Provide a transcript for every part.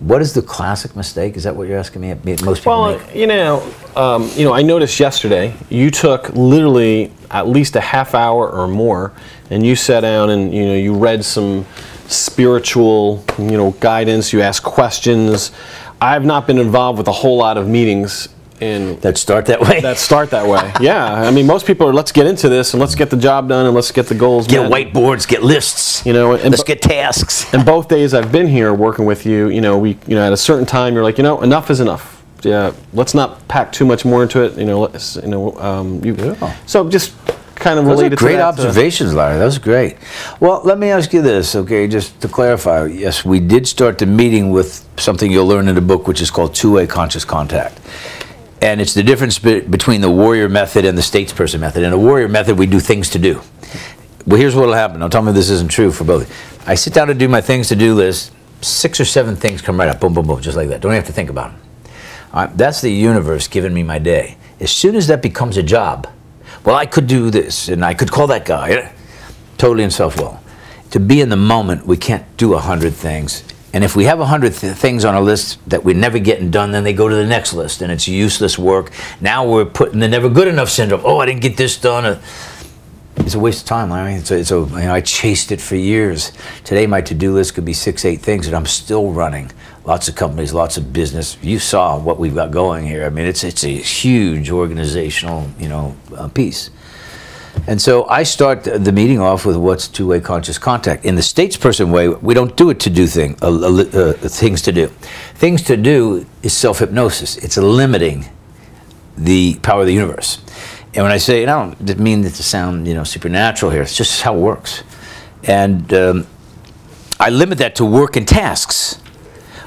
What is the classic mistake? Is that what you're asking me? Most people make? I noticed yesterday you took literally at least a half hour or more, and you sat down and you read some spiritual guidance. You asked questions. I've not been involved with a whole lot of meetings that start that way. Yeah, I mean, most people are, let's get into this and let's get the job done and let's get the goals met. Get whiteboards, get lists. And let's get tasks. And both days I've been here working with you, at a certain time you're like, enough is enough. Yeah, let's not pack too much more into it. So just kind of related to that. Great observations, Larry. That was great. Well, let me ask you this, okay, just to clarify. Yes, we did start the meeting with something you'll learn in the book, which is called two-way conscious contact. And it's the difference between the warrior method and the statesperson method. In a warrior method, we do things to do. Well, here's what will happen. Now, tell me if this isn't true for both. I sit down to do my things to do list. 6 or 7 things come right up. Boom, boom, boom, just like that. Don't have to think about them. That's the universe giving me my day. As soon as that becomes a job, well, I could do this, and I could call that guy. Totally in self-will. To be in the moment, we can't do 100 things. And if we have 100 things on a list that we're never getting done, then they go to the next list, and it's useless work. Now we're putting the never good enough syndrome. Oh, I didn't get this done. It's a waste of time, Larry. I chased it for years. Today, my to-do list could be 6, 8 things, and I'm still running. Lots of companies, lots of business. You saw what we've got going here. I mean, it's a huge organizational, piece. And so I start the meeting off with what's two-way conscious contact. In the statesperson way, we don't do it to do things to do. Things to do is self-hypnosis. It's limiting the power of the universe. And when I say, I don't mean it to sound supernatural here. It's just how it works. And I limit that to work and tasks.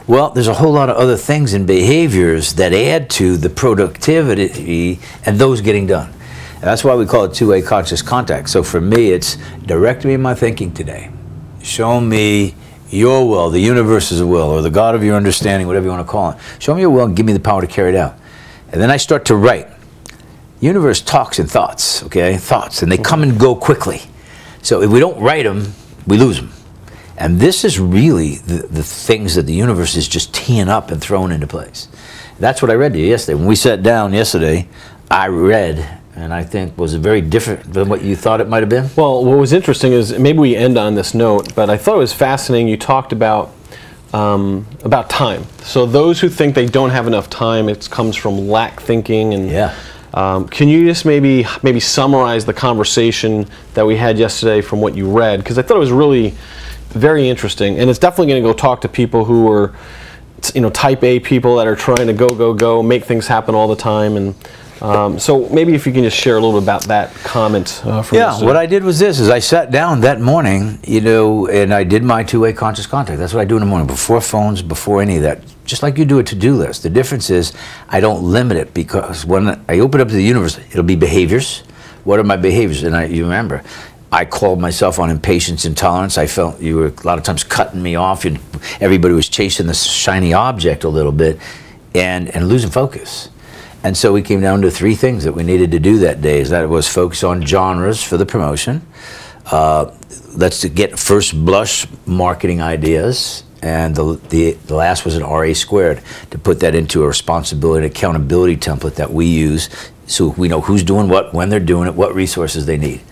Well, there's a whole lot of other things and behaviors that add to the productivity and those getting done. And that's why we call it two-way conscious contact. So for me, it's direct me in my thinking today. Show me your will, the universe's will, or the God of your understanding, whatever you want to call it. Show me your will and give me the power to carry it out. And then I start to write. Universe talks in thoughts, okay? Thoughts, and they come and go quickly. So if we don't write them, we lose them. And this is really the things that the universe is just teeing up and throwing into place. That's what I read to you yesterday. When we sat down yesterday, I read, and I think was very different than what you thought it might have been. Well, what was interesting is, maybe we end on this note, but I thought it was fascinating. You talked about time. So those who think they don't have enough time, it comes from lack thinking. And yeah. Can you just maybe summarize the conversation that we had yesterday from what you read? Because I thought it was really very interesting, and it's definitely going to go talk to people who are, type A people that are trying to go, make things happen all the time. And so maybe if you can just share a little bit about that comment from yesterday. What I did was this, is I sat down that morning, and I did my two-way conscious contact. That's what I do in the morning, before phones, before any of that. Just like you do a to-do list. The difference is I don't limit it, because when I open up to the universe, it'll be behaviors. What are my behaviors? And you remember, I called myself on impatience, intolerance. I felt you were a lot of times cutting me off. Everybody was chasing this shiny object a little bit and losing focus. And so we came down to 3 things that we needed to do that day. That was focus on genres for the promotion. Let's get first blush marketing ideas. And the last was an RA squared, to put that into a responsibility and accountability template that we use, so we know who's doing what, when they're doing it, what resources they need.